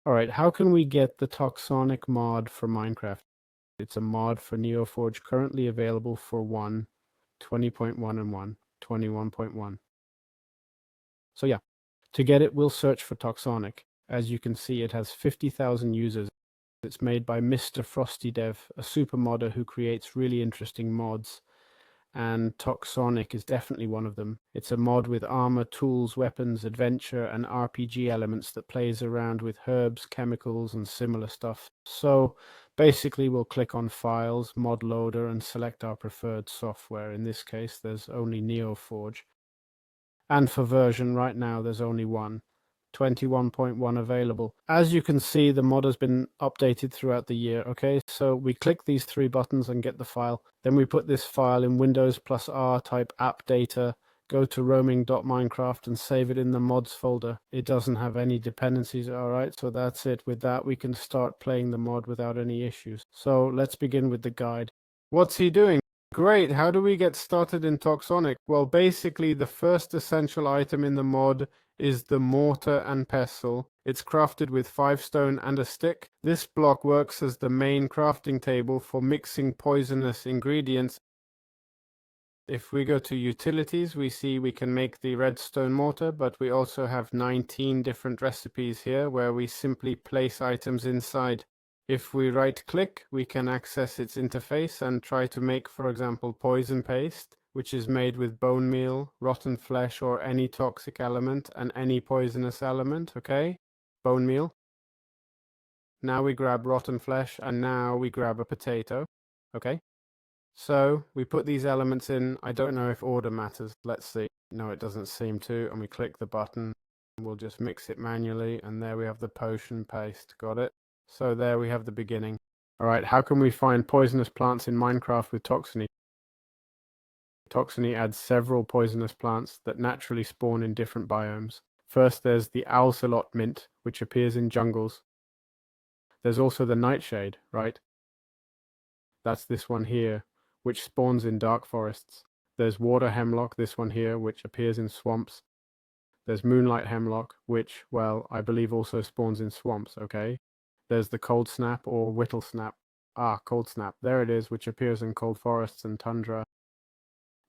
Alright, how can we get the Toxonic mod for Minecraft? It's a mod for Neo4j currently available for 20.1 and 21.1. So yeah, to get it, we'll search for Toxonic. As you can see, it has 50,000 users. It's made by Mr. Frosty Dev, a super modder who creates really interesting mods. And Toxonic is definitely one of them. It's a mod with armor, tools, weapons, adventure, and RPG elements that plays around with herbs, chemicals, and similar stuff. So basically we'll click on Files, Mod Loader, and select our preferred software. In this case, there's only Neo4j. And for version, right now, there's only one. 21.1 available. As you can see, the mod has been updated throughout the year, okay? So we click these three buttons and get the file. Then we put this file in Windows plus R, type app data, go to roaming.minecraft and save it in the mods folder. It doesn't have any dependencies, alright? So that's it. With that, we can start playing the mod without any issues. So let's begin with the guide. What's he doing? Great, how do we get started in Toxonic? Well, basically the first essential item in the mod is the mortar and pestle. It's crafted with 5 stone and a stick. This block works as the main crafting table for mixing poisonous ingredients. If we go to utilities, we see we can make the redstone mortar, but we also have 19 different recipes here where we simply place items inside. If we right click, we can access its interface and try to make, for example, poison paste, which is made with bone meal, rotten flesh, or any toxic element and any poisonous element, okay? Bone meal. Now we grab rotten flesh, and now we grab a potato, okay? So we put these elements in. I don't know if order matters. Let's see. No, it doesn't seem to. And we click the button. We'll just mix it manually. And there we have the potion paste. Got it? So there we have the beginning. All right, how can we find poisonous plants in Minecraft with Toxony? Toxony adds several poisonous plants that naturally spawn in different biomes. First, there's the Alcelot mint, which appears in jungles. There's also the nightshade, right? That's this one here, which spawns in dark forests. There's water hemlock, this one here, which appears in swamps. There's moonlight hemlock, which, well, I believe also spawns in swamps, okay? There's the cold snap or whittle snap. Ah, cold snap. There it is, which appears in cold forests and tundra.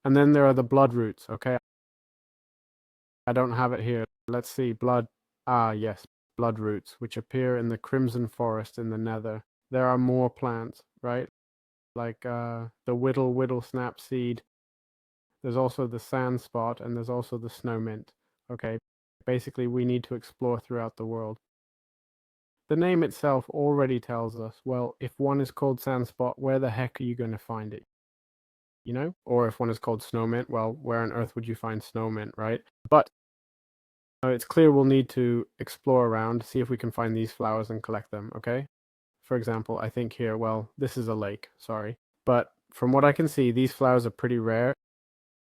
And then there are the blood roots, okay? I don't have it here. Let's see, blood. Ah, yes, blood roots, which appear in the crimson forest in the nether. There are more plants, right? Like the whittle snap seed. There's also the sand spot, and there's also the snow mint. Okay, basically we need to explore throughout the world. The name itself already tells us, well, if one is called sand spot, where the heck are you going to find it? You know? Or if one is called snow mint, well, where on earth would you find snow mint, right? But it's clear we'll need to explore around, see if we can find these flowers and collect them, okay? For example, I think here, well, this is a lake, sorry. But from what I can see, these flowers are pretty rare.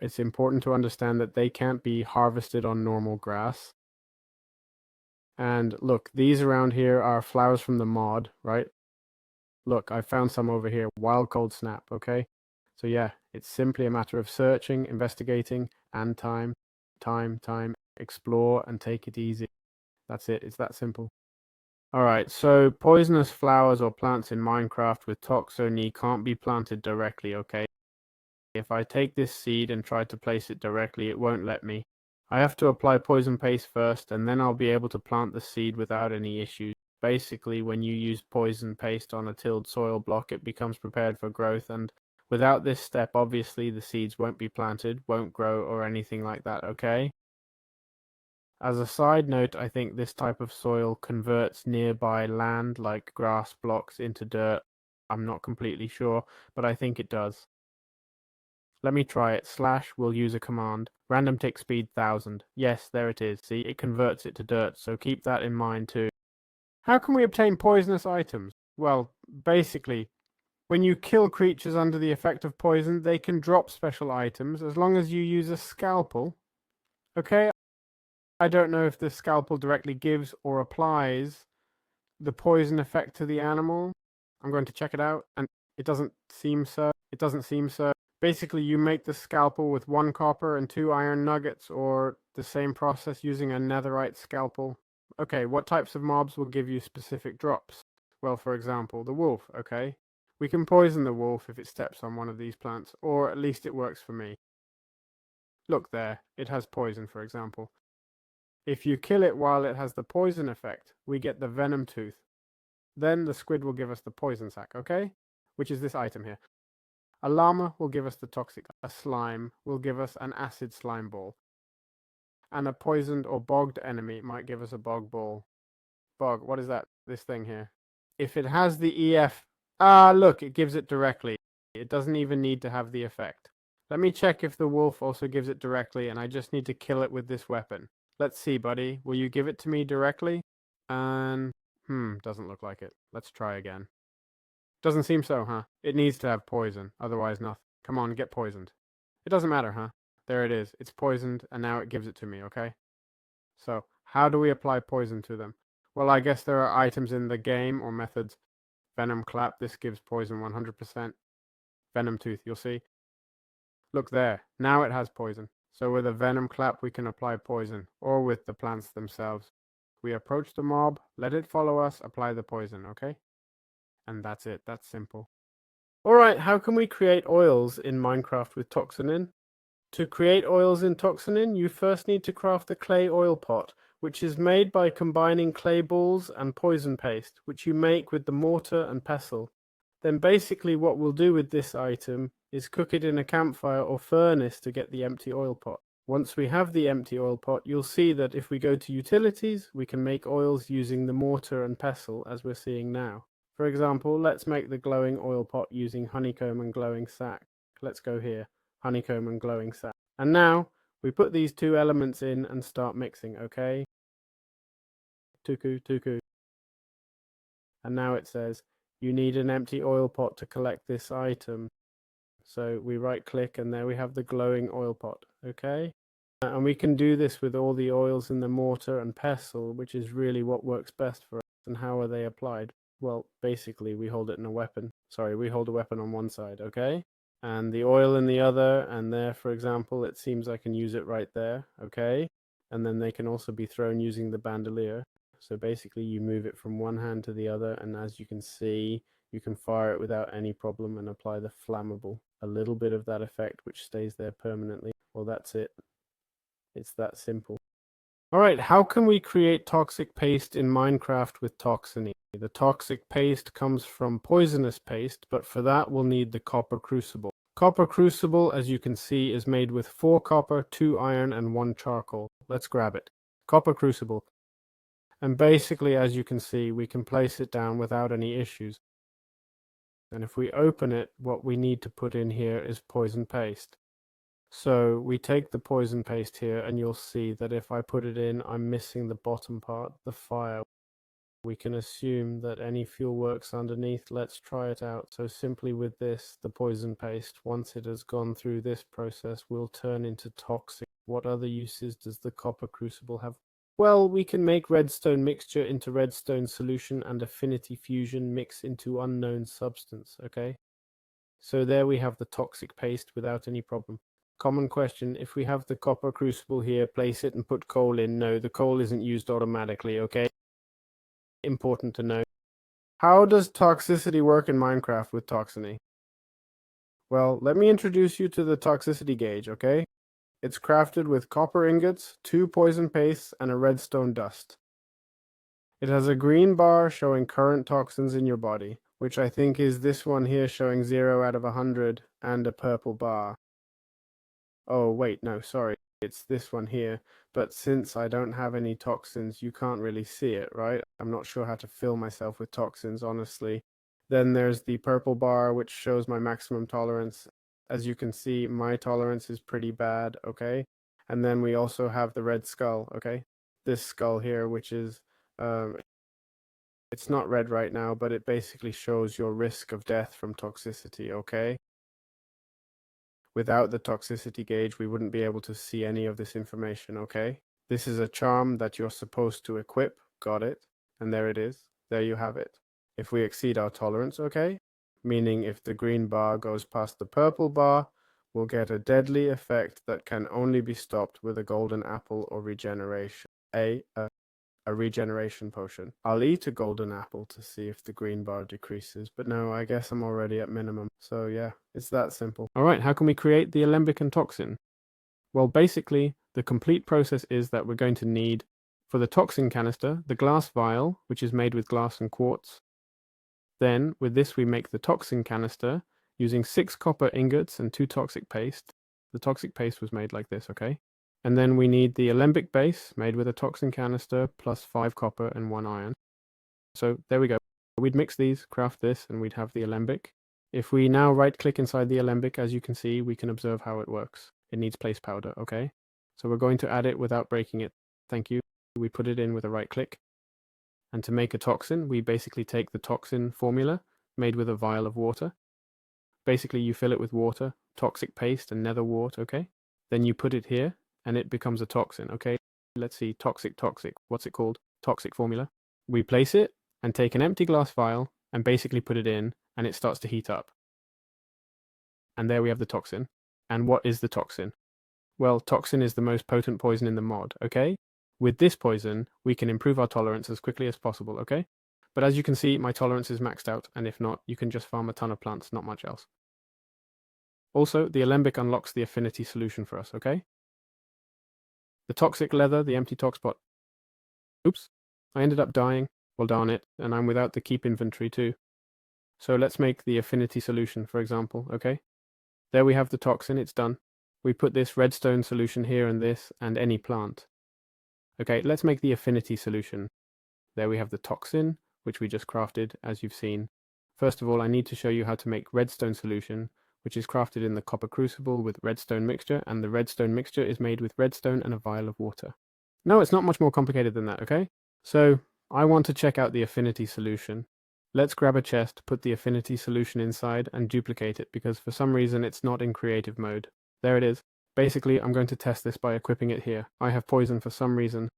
It's important to understand that they can't be harvested on normal grass. And look, these around here are flowers from the mod, right? Look, I found some over here, wild cold snap, okay? So yeah, it's simply a matter of searching, investigating, and time, explore, and take it easy. That's it, it's that simple. Alright, so poisonous flowers or plants in Minecraft with Toxony can't be planted directly, okay? If I take this seed and try to place it directly, it won't let me. I have to apply poison paste first, and then I'll be able to plant the seed without any issues. Basically, when you use poison paste on a tilled soil block, it becomes prepared for growth, and without this step, obviously the seeds won't be planted, won't grow, or anything like that, okay? As a side note, I think this type of soil converts nearby land, like grass blocks, into dirt. I'm not completely sure, but I think it does. Let me try it. / will use a command. Random tick speed 1000. Yes, there it is. See, it converts it to dirt, so keep that in mind too. How can we obtain poisonous items? Well, basically, when you kill creatures under the effect of poison, they can drop special items as long as you use a scalpel. Okay, I don't know if the scalpel directly gives or applies the poison effect to the animal. I'm going to check it out, and it doesn't seem so. Basically, you make the scalpel with 1 copper and 2 iron nuggets, or the same process using a netherite scalpel. Okay, what types of mobs will give you specific drops? Well, for example, the wolf, okay? We can poison the wolf if it steps on one of these plants, or at least it works for me. Look there, it has poison, for example. If you kill it while it has the poison effect, we get the venom tooth. Then the squid will give us the poison sac, okay? Which is this item here. A llama will give us the toxic. A slime will give us an acid slime ball. And a poisoned or bogged enemy might give us a bog ball. Bog, what is that? This thing here. If it has the EF... look, it gives it directly. It doesn't even need to have the effect. Let me check if the wolf also gives it directly, and I just need to kill it with this weapon. Let's see, buddy. Will you give it to me directly? And... doesn't look like it. Let's try again. Doesn't seem so, huh? It needs to have poison, otherwise nothing. Come on, get poisoned. It doesn't matter, huh? There it is. It's poisoned, and now it gives it to me, okay? So, how do we apply poison to them? Well, I guess there are items in the game or methods. Venom Clap, this gives poison 100%. Venom Tooth, you'll see. Look there, now it has poison. So with a Venom Clap, we can apply poison, or with the plants themselves. We approach the mob, let it follow us, apply the poison, okay? And that's it, that's simple. Alright, how can we create oils in Minecraft with Toxonin? To create oils in Toxonin, you first need to craft the clay oil pot, which is made by combining clay balls and poison paste, which you make with the mortar and pestle. Then basically what we'll do with this item is cook it in a campfire or furnace to get the empty oil pot. Once we have the empty oil pot, you'll see that if we go to utilities, we can make oils using the mortar and pestle as we're seeing now. For example, let's make the glowing oil pot using honeycomb and glowing sack. Let's go here, honeycomb and glowing sack. And now we put these two elements in and start mixing, okay? Tuku, tuku. And now it says, you need an empty oil pot to collect this item. So we right click and there we have the glowing oil pot, okay? And we can do this with all the oils in the mortar and pestle, which is really what works best for us. And how are they applied? Well, basically we hold it in a weapon. Sorry, we hold a weapon on one side, okay? And the oil in the other, and there, for example, it seems I can use it right there, okay? And then they can also be thrown using the bandolier. So basically you move it from one hand to the other, and as you can see, you can fire it without any problem and apply the flammable. A little bit of that effect which stays there permanently. Well, that's it. It's that simple. Alright, how can we create toxic paste in Minecraft with Toxony? The toxic paste comes from poisonous paste, but for that we'll need the copper crucible. Copper crucible, as you can see, is made with 4 copper, 2 iron, and 1 charcoal. Let's grab it. Copper crucible. And basically, as you can see, we can place it down without any issues. And if we open it, what we need to put in here is poison paste. So we take the poison paste here, and you'll see that if I put it in, I'm missing the bottom part, the fire. We can assume that any fuel works underneath. Let's try it out. So simply with this, the poison paste, once it has gone through this process, will turn into toxic. What other uses does the copper crucible have? Well, we can make redstone mixture into redstone solution and affinity fusion mix into unknown substance, okay? So there we have the toxic paste without any problem. Common question, if we have the copper crucible here, place it and put coal in. No, the coal isn't used automatically, okay? Important to know. How does toxicity work in Minecraft with Toxony? Well, let me introduce you to the toxicity gauge, okay? It's crafted with copper ingots, 2 poison pastes, and a redstone dust. It has a green bar showing current toxins in your body, which I think is this one here showing 0 out of 100, and a purple bar. Oh, wait, no, sorry. It's this one here, but since I don't have any toxins, you can't really see it, right? I'm not sure how to fill myself with toxins, honestly. Then there's the purple bar, which shows my maximum tolerance. As you can see, my tolerance is pretty bad, okay? And then we also have the red skull, okay? This skull here, which is, it's not red right now, but it basically shows your risk of death from toxicity, okay? Without the toxicity gauge, we wouldn't be able to see any of this information, okay? This is a charm that you're supposed to equip. Got it. And there it is. There you have it. If we exceed our tolerance, okay? Meaning if the green bar goes past the purple bar, we'll get a deadly effect that can only be stopped with a golden apple or regeneration. a regeneration potion. I'll eat a golden apple to see if the green bar decreases, but no, I guess I'm already at minimum. So yeah, it's that simple. All right, how can we create the Alembic and Toxin? Well, basically, the complete process is that we're going to need, for the Toxin canister, the glass vial, which is made with glass and quartz. Then, with this, we make the Toxin canister using 6 copper ingots and 2 toxic paste. The toxic paste was made like this, okay? And then we need the Alembic base, made with a Toxin canister, plus 5 copper and 1 iron. So there we go. We'd mix these, craft this, and we'd have the Alembic. If we now right-click inside the Alembic, as you can see, we can observe how it works. It needs place powder, okay? So we're going to add it without breaking it. Thank you. We put it in with a right-click. And to make a toxin, we basically take the toxin formula, made with a vial of water. Basically, you fill it with water, toxic paste, and nether wart, okay? Then you put it here, and it becomes a toxin, okay? Let's see, toxic. What's it called? Toxic formula. We place it, and take an empty glass vial, and basically put it in, and it starts to heat up. And there we have the toxin. And what is the toxin? Well, toxin is the most potent poison in the mod, okay? With this poison, we can improve our tolerance as quickly as possible, okay? But as you can see, my tolerance is maxed out, and if not, you can just farm a ton of plants, not much else. Also, the Alembic unlocks the affinity solution for us, okay? The toxic leather, the empty tox pot. Oops, I ended up dying. Well, darn it, and I'm without the keep inventory too. So let's make the affinity solution, for example, okay? There we have the toxin, it's done. We put this redstone solution here and this, and any plant. Okay, let's make the affinity solution. There we have the toxin, which we just crafted, as you've seen. First of all, I need to show you how to make redstone solution, which is crafted in the copper crucible with redstone mixture, and the redstone mixture is made with redstone and a vial of water. No, it's not much more complicated than that, okay? So, I want to check out the affinity solution. Let's grab a chest, put the affinity solution inside, and duplicate it, because for some reason it's not in creative mode. There it is. Basically, I'm going to test this by equipping it here. I have poison for some reason.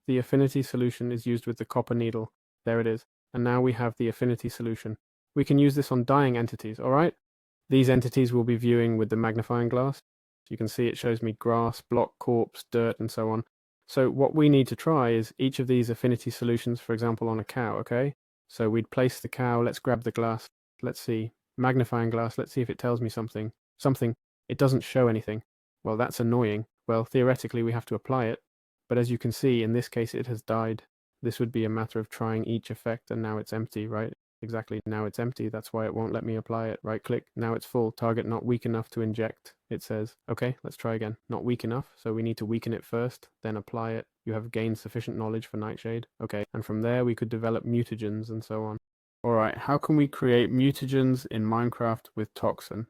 The affinity solution is used with the copper needle. There it is. And now we have the affinity solution. We can use this on dying entities, alright? These entities we'll be viewing with the magnifying glass. You can see it shows me grass, block, corpse, dirt, and so on. So what we need to try is each of these affinity solutions, for example, on a cow, okay? So we'd place the cow, let's grab the glass, let's see, magnifying glass, let's see if it tells me something. It doesn't show anything. Well, that's annoying. Well, theoretically we have to apply it, but as you can see, in this case it has died. This would be a matter of trying each effect, and now it's empty, right? Exactly, now it's empty, that's why it won't let me apply it. Right click, now it's full, target not weak enough to inject, it says. Okay, let's try again. Not weak enough, so we need to weaken it first, then apply it. You have gained sufficient knowledge for Nightshade. Okay, and from there we could develop mutagens and so on. Alright, how can we create mutagens in Minecraft with Toxin?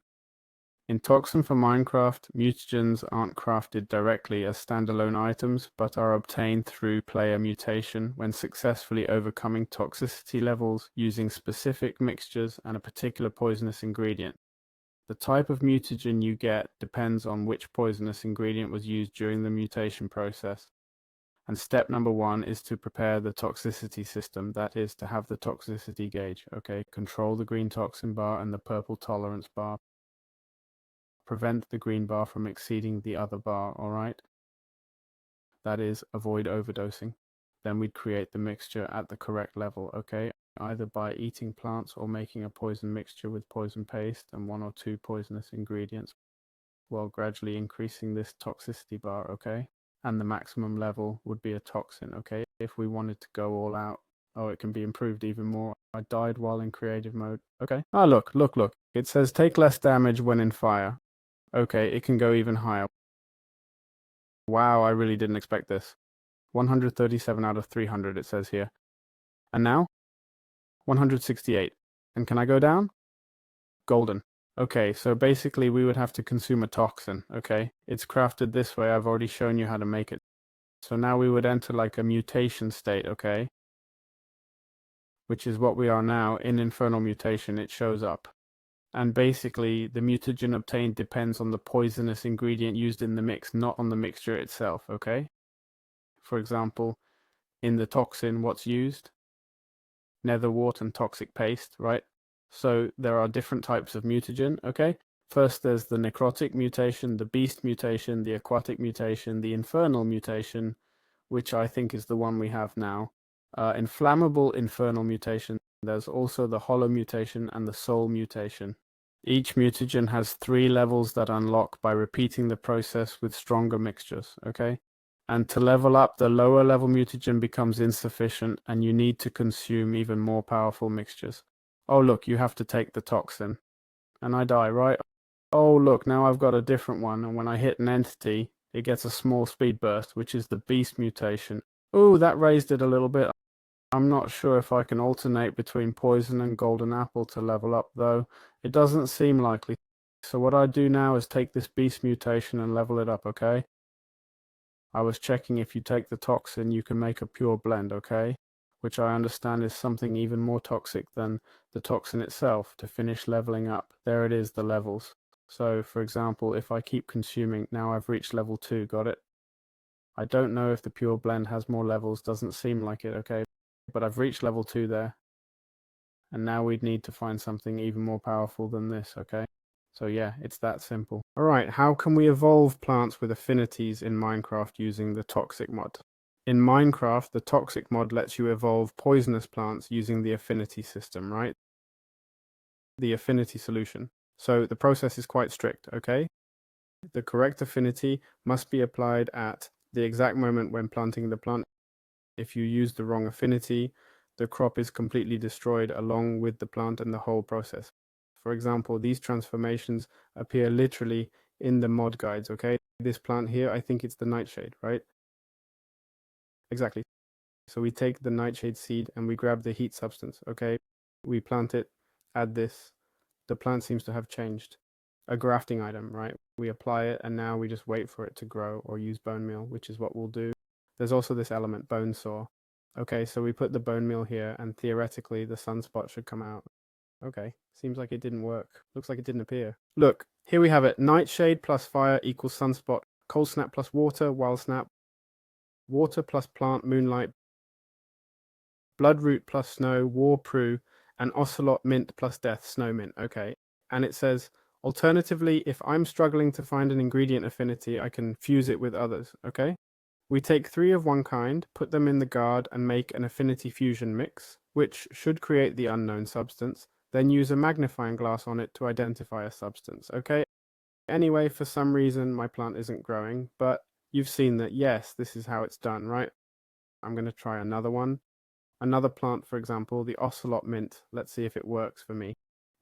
In Toxin for Minecraft, mutagens aren't crafted directly as standalone items, but are obtained through player mutation when successfully overcoming toxicity levels using specific mixtures and a particular poisonous ingredient. The type of mutagen you get depends on which poisonous ingredient was used during the mutation process. And step number 1 is to prepare the toxicity system, that is, to have the toxicity gauge. Okay, control the green toxin bar and the purple tolerance bar. Prevent the green bar from exceeding the other bar, alright? That is, avoid overdosing. Then we'd create the mixture at the correct level, okay? Either by eating plants or making a poison mixture with poison paste and 1 or 2 poisonous ingredients, while gradually increasing this toxicity bar, okay? And the maximum level would be a toxin, okay? If we wanted to go all out, oh, it can be improved even more. I died while in creative mode, okay? Ah, look. It says take less damage when in fire. Okay, it can go even higher. Wow, I really didn't expect this. 137 out of 300 it says here. And now? 168. And can I go down? Golden. Okay, so basically we would have to consume a toxin, okay? It's crafted this way, I've already shown you how to make it. So now we would enter like a mutation state, okay? Which is what we are now. In Infernal Mutation, it shows up. And basically, the mutagen obtained depends on the poisonous ingredient used in the mix, not on the mixture itself, okay? For example, in the toxin, what's used? Nether wart and toxic paste, right? So there are different types of mutagen, okay? First, there's the necrotic mutation, the beast mutation, the aquatic mutation, the infernal mutation, which I think is the one we have now. Inflammable infernal mutation. There's also the hollow mutation and the soul mutation. Each mutagen has 3 levels that unlock by repeating the process with stronger mixtures, okay? And to level up, the lower level mutagen becomes insufficient and you need to consume even more powerful mixtures. Oh look, you have to take the toxin. And I die, right? Oh look, now I've got a different one, and when I hit an entity, it gets a small speed burst, which is the beast mutation. Oh, that raised it a little bit. I'm not sure if I can alternate between poison and golden apple to level up, though. It doesn't seem likely. So what I do now is take this beast mutation and level it up, okay? I was checking if you take the toxin, you can make a pure blend, okay? Which I understand is something even more toxic than the toxin itself to finish leveling up. There it is, the levels. So, for example, if I keep consuming, now I've reached level 2, got it? I don't know if the pure blend has more levels, doesn't seem like it, okay? But I've reached level 2 there. And now we'd need to find something even more powerful than this, okay? So yeah, it's that simple. Alright, how can we evolve plants with affinities in Minecraft using the Toxic mod? In Minecraft, the Toxic mod lets you evolve poisonous plants using the affinity system, right? The affinity solution. So the process is quite strict, okay? The correct affinity must be applied at the exact moment when planting the plant. If you use the wrong affinity, the crop is completely destroyed along with the plant and the whole process. For example, these transformations appear literally in the mod guides, okay? This plant here, I think it's the nightshade, right? Exactly. So we take the nightshade seed and we grab the heat substance, okay? We plant it, add this. The plant seems to have changed. A grafting item, right? We apply it and now we just wait for it to grow or use bone meal, which is what we'll do. There's also this element, bone saw. Okay, so we put the bone meal here and theoretically the sunspot should come out. Okay, seems like it didn't work. Looks like it didn't appear. Look, here we have it. Nightshade plus fire equals sunspot. Cold snap plus water, wild snap. Water plus plant, moonlight. Bloodroot plus snow, war prue. And ocelot mint plus death, snow mint. Okay, and it says, alternatively, if I'm struggling to find an ingredient affinity, I can fuse it with others, okay? We take 3 of one kind, put them in the guard, and make an affinity fusion mix, which should create the unknown substance, then use a magnifying glass on it to identify a substance, okay? Anyway, for some reason, my plant isn't growing, but you've seen that, yes, this is how it's done, right? I'm going to try another one. Another plant, for example, the ocelot mint. Let's see if it works for me.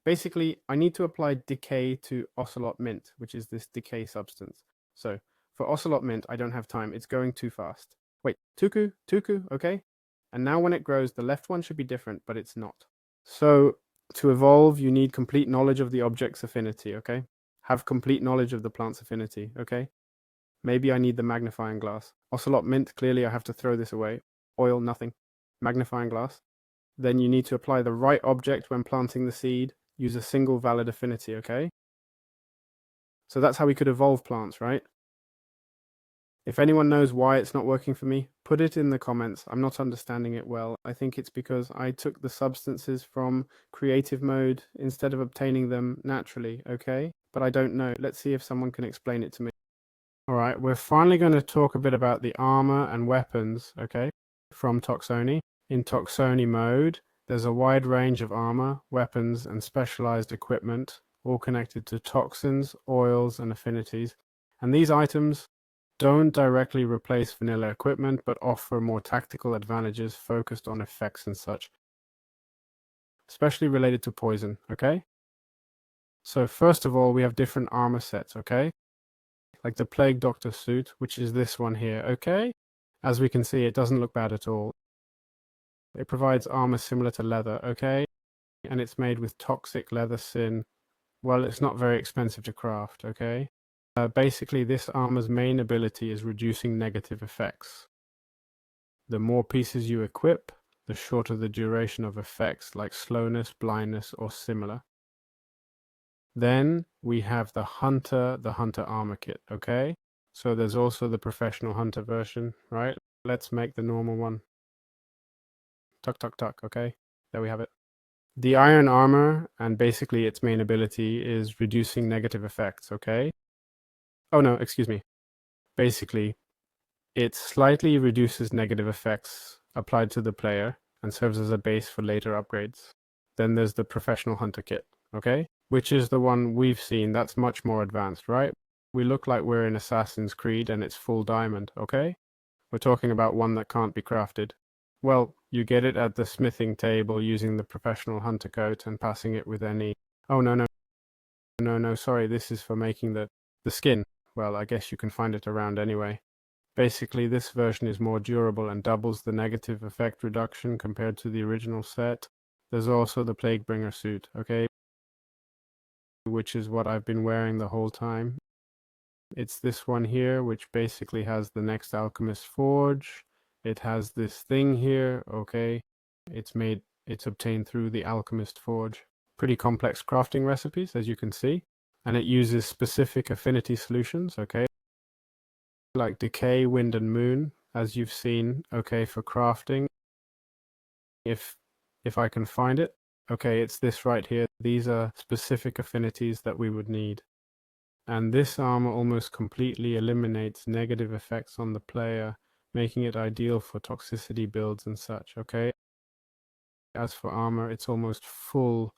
Basically, I need to apply decay to ocelot mint, which is this decay substance. So for ocelot mint, I don't have time. It's going too fast. Wait, tuku, okay? And now when it grows, the left one should be different, but it's not. So to evolve, you need complete knowledge of the object's affinity, okay? Have complete knowledge of the plant's affinity, okay? Maybe I need the magnifying glass. Ocelot mint, clearly I have to throw this away. Oil, nothing. Magnifying glass. Then you need to apply the right object when planting the seed. Use a single valid affinity, okay? So that's how we could evolve plants, right? If anyone knows why it's not working for me, put it in the comments. I'm not understanding it well. I think it's because I took the substances from creative mode instead of obtaining them naturally, okay? But I don't know. Let's see if someone can explain it to me. Alright, we're finally going to talk a bit about the armor and weapons, okay? From TOXONY. In TOXONY mode, there's a wide range of armor, weapons, and specialized equipment, all connected to toxins, oils, and affinities. And these items don't directly replace vanilla equipment, but offer more tactical advantages focused on effects and such, especially related to poison, okay? So first of all, we have different armor sets, okay? Like the Plague Doctor suit, which is this one here, okay? As we can see, it doesn't look bad at all. It provides armor similar to leather, okay? And it's made with toxic leather sin. Well, it's not very expensive to craft, okay? Basically, this armor's main ability is reducing negative effects. The more pieces you equip, the shorter the duration of effects like slowness, blindness, or similar. Then we have the Hunter armor kit, okay? So there's also the professional hunter version, right? Let's make the normal one. Tuck, okay? There we have it. The iron armor, and basically its main ability is reducing negative effects, okay? Oh no, excuse me. Basically, It slightly reduces negative effects applied to the player and serves as a base for later upgrades. Then there's the Professional Hunter Kit, okay? Which is the one we've seen. That's much more advanced, right? We look like we're in Assassin's Creed and it's full diamond, okay? We're talking about one that can't be crafted. Well, you get it at the smithing table using the Professional Hunter coat and passing it with any... Oh, no, sorry, this is for making the skin. Well, I guess you can find it around anyway. Basically, this version is more durable and doubles the negative effect reduction compared to the original set. There's also the Plaguebringer suit, okay? Which is what I've been wearing the whole time. It's this one here, which basically has the next Alchemist Forge. It has this thing here, okay? It's obtained through the Alchemist Forge. Pretty complex crafting recipes, as you can see. And it uses specific affinity solutions, okay? Like Decay, Wind, and Moon, as you've seen, okay, for crafting. If I can find it. Okay, it's this right here. These are specific affinities that we would need. And this armor almost completely eliminates negative effects on the player, making it ideal for toxicity builds and such, okay? As for armor, it's almost full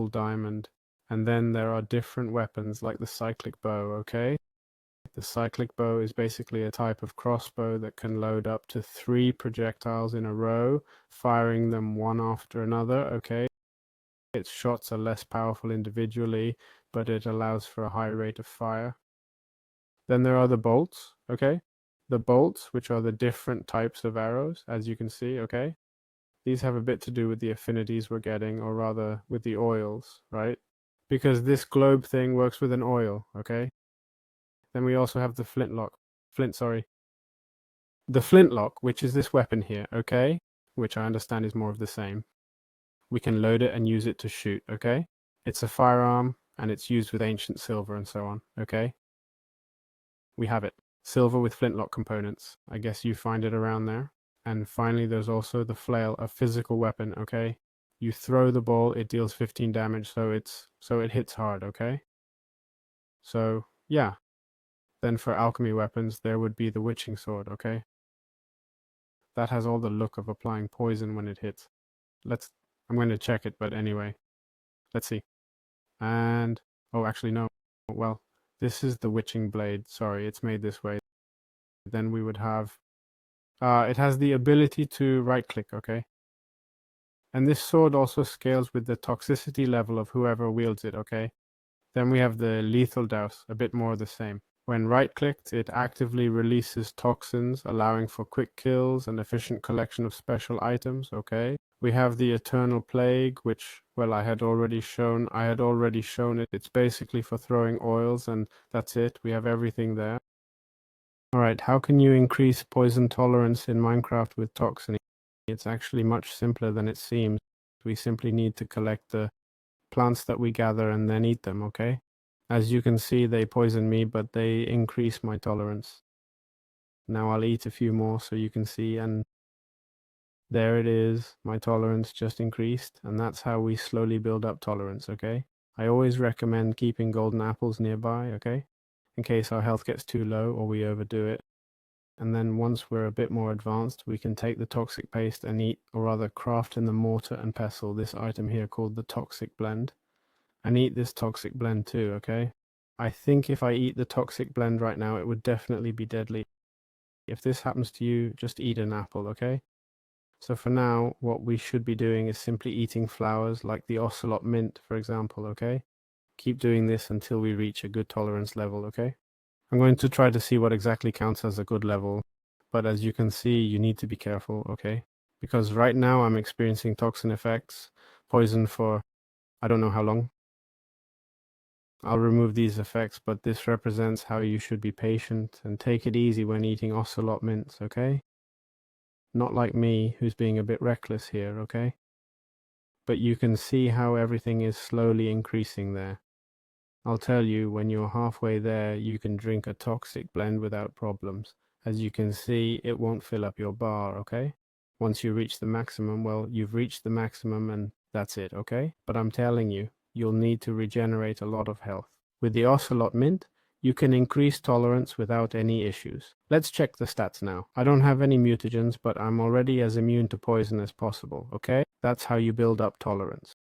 diamond. And then there are different weapons like the cyclic bow, okay? The cyclic bow is basically a type of crossbow that can load up to 3 projectiles in a row, firing them one after another, okay? Its shots are less powerful individually, but it allows for a high rate of fire. Then there are the bolts, okay? The bolts, which are the different types of arrows, as you can see, okay? These have a bit to do with the affinities we're getting, or rather with the oils, right? Because this globe thing works with an oil, okay? Then we also have the flintlock. The flintlock, which is this weapon here, okay? Which I understand is more of the same. We can load it and use it to shoot, okay? It's a firearm, and it's used with ancient silver and so on, okay? We have it. Silver with flintlock components. I guess you find it around there. And finally, there's also the flail, a physical weapon, okay? You throw the ball, it deals 15 damage, so it hits hard, okay? So, yeah. Then for alchemy weapons, there would be the witching sword, okay? That has all the look of applying poison when it hits. I'm going to check it, but anyway. Let's see. And, oh, actually, no. Well, this is the witching blade. Sorry, it's made this way. Then we would have, it has the ability to right-click, okay? And this sword also scales with the toxicity level of whoever wields it, okay? Then we have the lethal douse, a bit more the same. When right-clicked, it actively releases toxins, allowing for quick kills and efficient collection of special items, okay? We have the Eternal Plague, which, well, I had already shown it. It's basically for throwing oils, and that's it. We have everything there. Alright, how can you increase poison tolerance in Minecraft with Toxony? It's actually much simpler than it seems. We simply need to collect the plants that we gather and then eat them, okay? As you can see, they poison me, but they increase my tolerance. Now I'll eat a few more so you can see, and there it is. My tolerance just increased, and that's how we slowly build up tolerance, okay? I always recommend keeping golden apples nearby, okay? In case our health gets too low or we overdo it. And then once we're a bit more advanced, we can take the toxic paste and eat, or rather craft in the mortar and pestle, this item here called the toxic blend. And eat this toxic blend too, okay? I think if I eat the toxic blend right now, it would definitely be deadly. If this happens to you, just eat an apple, okay? So for now, what we should be doing is simply eating flowers like the ocelot mint, for example, okay? Keep doing this until we reach a good tolerance level, okay? I'm going to try to see what exactly counts as a good level, but as you can see, you need to be careful, okay? Because right now I'm experiencing toxin effects, poison for I don't know how long. I'll remove these effects, but this represents how you should be patient and take it easy when eating ocelot mints, okay? Not like me, who's being a bit reckless here, okay? But you can see how everything is slowly increasing there. I'll tell you, when you're halfway there, you can drink a toxic blend without problems. As you can see, it won't fill up your bar, okay? Once you reach the maximum, well, you've reached the maximum and that's it, okay? But I'm telling you, you'll need to regenerate a lot of health. With the ocelot mint, You can increase tolerance without any issues. Let's check the stats now. I don't have any mutagens, but I'm already as immune to poison as possible, okay? That's how you build up tolerance.